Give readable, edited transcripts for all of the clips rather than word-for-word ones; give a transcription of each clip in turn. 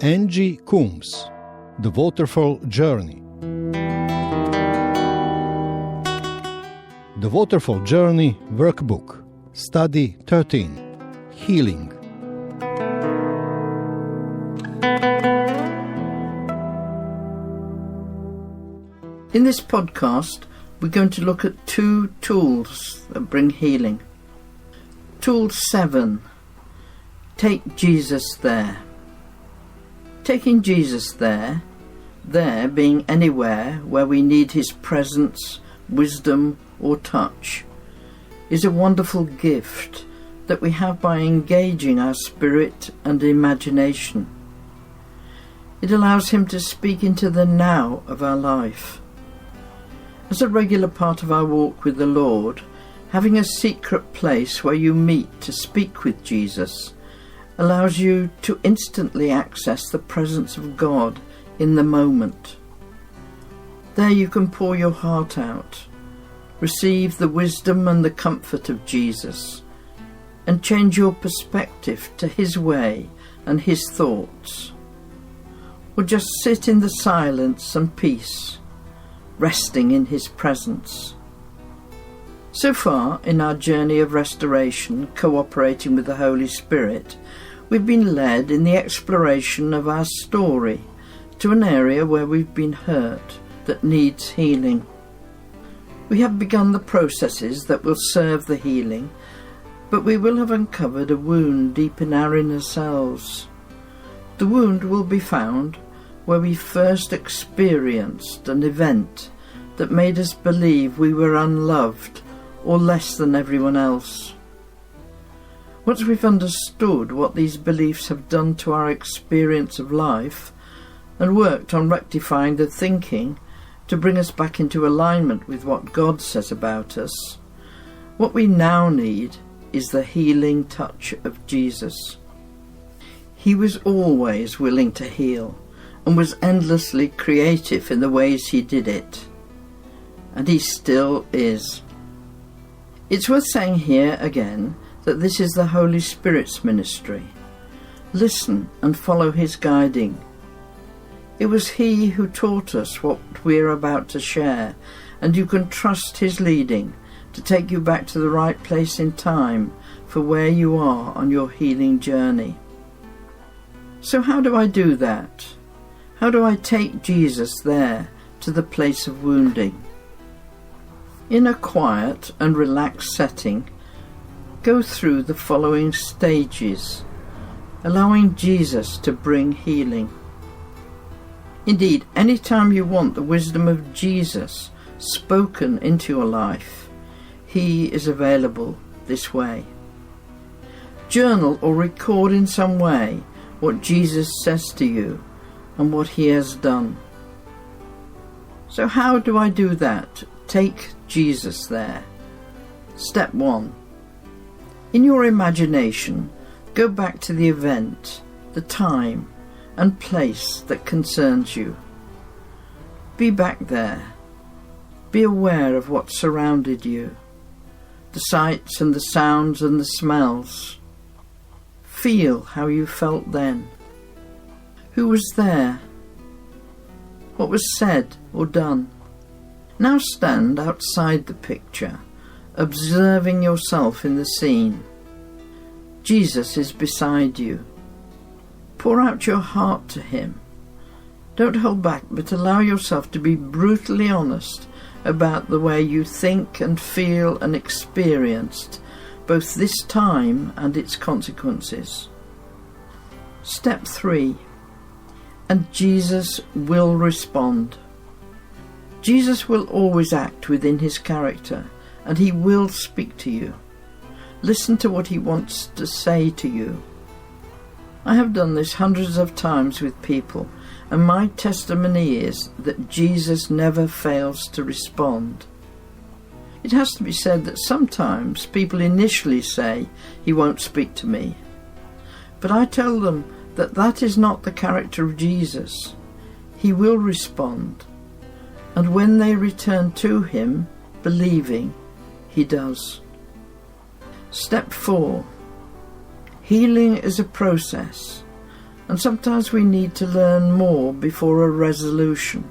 Angie Coombs, The Waterfall Journey. The Waterfall Journey Workbook, Study 13, Healing. In this podcast, we're going to look at 2 tools that bring healing. Tool 7, take Jesus there. Taking Jesus there being anywhere where we need his presence, wisdom or touch, is a wonderful gift that we have by engaging our spirit and imagination. It allows him to speak into the now of our life. As a regular part of our walk with the Lord, having a secret place where you meet to speak with Jesus allows you to instantly access the presence of God in the moment. There you can pour your heart out, receive the wisdom and the comfort of Jesus, and change your perspective to his way and his thoughts. Or just sit in the silence and peace, resting in his presence. So far in our journey of restoration, cooperating with the Holy Spirit, we've been led in the exploration of our story to an area where we've been hurt that needs healing. We have begun the processes that will serve the healing, but we will have uncovered a wound deep in our inner selves. The wound will be found where we first experienced an event that made us believe we were unloved or less than everyone else. Once we've understood what these beliefs have done to our experience of life and worked on rectifying the thinking to bring us back into alignment with what God says about us, what we now need is the healing touch of Jesus. He was always willing to heal and was endlessly creative in the ways he did it. And he still is. It's worth saying here again that this is the Holy Spirit's ministry. Listen and follow his guiding. It was he who taught us what we're about to share, and you can trust his leading to take you back to the right place in time for where you are on your healing journey. So how do I do that? How do I take Jesus there to the place of wounding? In a quiet and relaxed setting, go through the following stages, allowing Jesus to bring healing. Indeed, any time you want the wisdom of Jesus spoken into your life, he is available this way. Journal or record in some way what Jesus says to you and what he has done. So how do I do that? Take Jesus there. Step 1. In your imagination, go back to the event, the time and place that concerns you. Be back there. Be aware of what surrounded you, the sights and the sounds and the smells. Feel how you felt then. Who was there? What was said or done? Now stand outside the picture, observing yourself in the scene. Jesus is beside you. Pour out your heart to him. Don't hold back, but allow yourself to be brutally honest about the way you think and feel and experienced both this time and its consequences. Step 3. And Jesus will respond. Jesus will always act within his character, and he will speak to you. Listen to what he wants to say to you. I have done this hundreds of times with people, and my testimony is that Jesus never fails to respond. It has to be said that sometimes people initially say, he won't speak to me. But I tell them that that is not the character of Jesus. He will respond. And when they return to him, believing, he does. Step 4. Healing is a process. and sometimes we need to learn more before a resolution.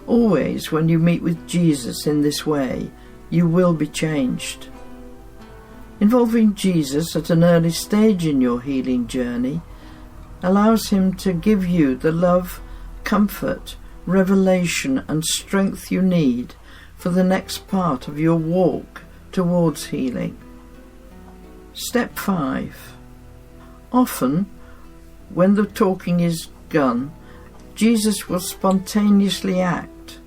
Always, when you meet with Jesus in this way, you will be changed. Involving Jesus at an early stage in your healing journey allows him to give you the love, comfort, revelation and strength you need for the next part of your walk towards healing. Step 5. Often, when the talking is done, Jesus will spontaneously act.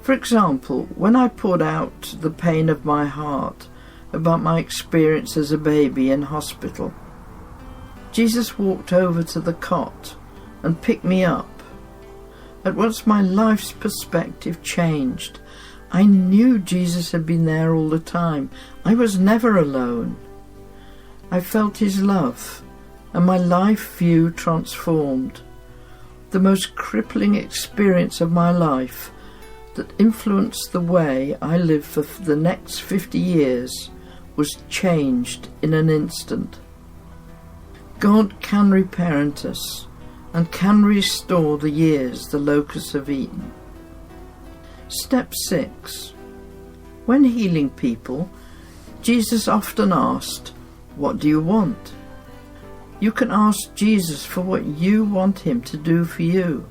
For example, when I poured out the pain of my heart about my experience as a baby in hospital, Jesus walked over to the cot and picked me up. At once my life's perspective changed. I knew Jesus had been there all the time. I was never alone. I felt his love, and my life view transformed. The most crippling experience of my life that influenced the way I lived for the next 50 years was changed in an instant. God can reparent us and can restore the years the locusts have eaten. Step 6. When healing people, Jesus often asked, "What do you want?" You can ask Jesus for what you want him to do for you.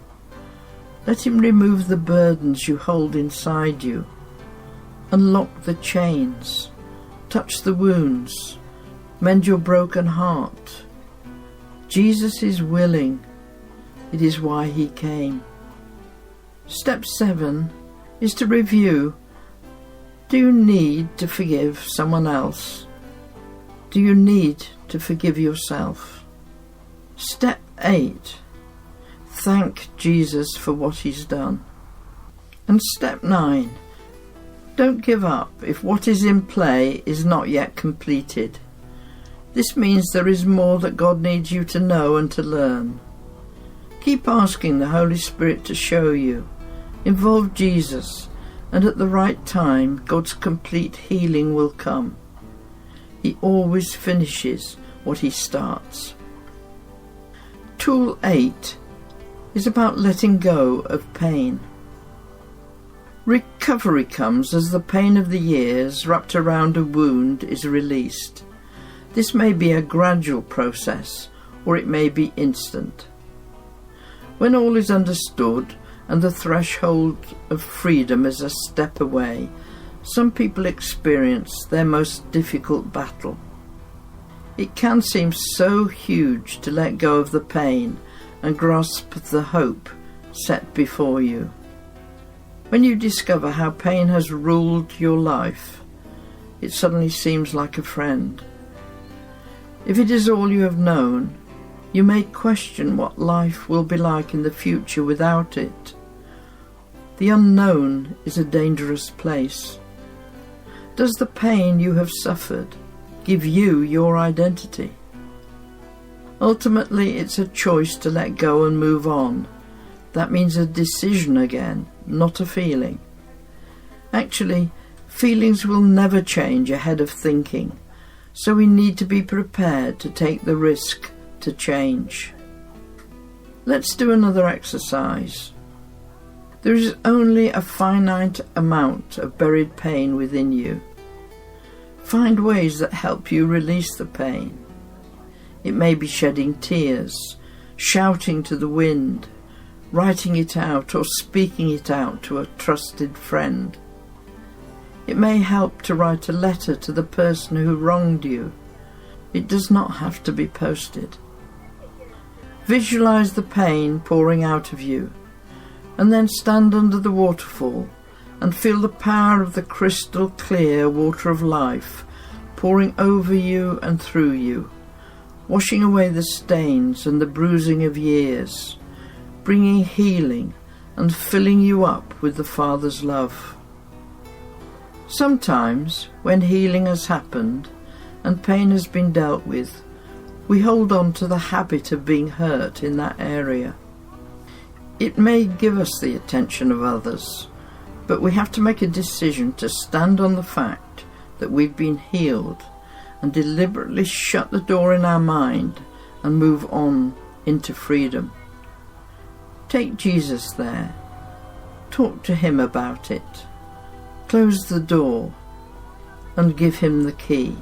Let him remove the burdens you hold inside you, unlock the chains, touch the wounds, mend your broken heart. Jesus is willing. It is why he came. Step 7 is to review. Do you need to forgive someone else? Do you need to forgive yourself? Step 8. Thank Jesus for what he's done. And step 9. Don't give up if what is in play is not yet completed. This means there is more that God needs you to know and to learn. Keep asking the Holy Spirit to show you. Involve Jesus, and at the right time, God's complete healing will come. He always finishes what he starts. Tool 8 is about letting go of pain. Recovery comes as the pain of the years wrapped around a wound is released. This may be a gradual process, or it may be instant. When all is understood and the threshold of freedom is a step away, some people experience their most difficult battle. It can seem so huge to let go of the pain and grasp the hope set before you. When you discover how pain has ruled your life, it suddenly seems like a friend. If it is all you have known, you may question what life will be like in the future without it. The unknown is a dangerous place. Does the pain you have suffered give you your identity? Ultimately, it's a choice to let go and move on. That means a decision again, not a feeling. Actually, feelings will never change ahead of thinking, so we need to be prepared to take the risk to change. Let's do another exercise. There is only a finite amount of buried pain within you. Find ways that help you release the pain. It may be shedding tears, shouting to the wind, writing it out or speaking it out to a trusted friend. It may help to write a letter to the person who wronged you. It does not have to be posted. Visualize the pain pouring out of you, and then stand under the waterfall and feel the power of the crystal clear water of life pouring over you and through you, washing away the stains and the bruising of years, bringing healing and filling you up with the Father's love. Sometimes, when healing has happened and pain has been dealt with, we hold on to the habit of being hurt in that area. It may give us the attention of others, but we have to make a decision to stand on the fact that we've been healed and deliberately shut the door in our mind and move on into freedom. Take Jesus there. Talk to him about it. Close the door and give him the key.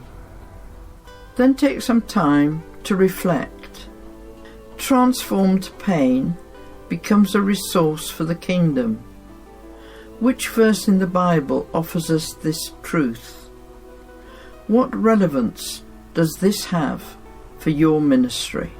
Then take some time to reflect. Transformed pain becomes a resource for the kingdom. Which verse in the Bible offers us this truth? What relevance does this have for your ministry?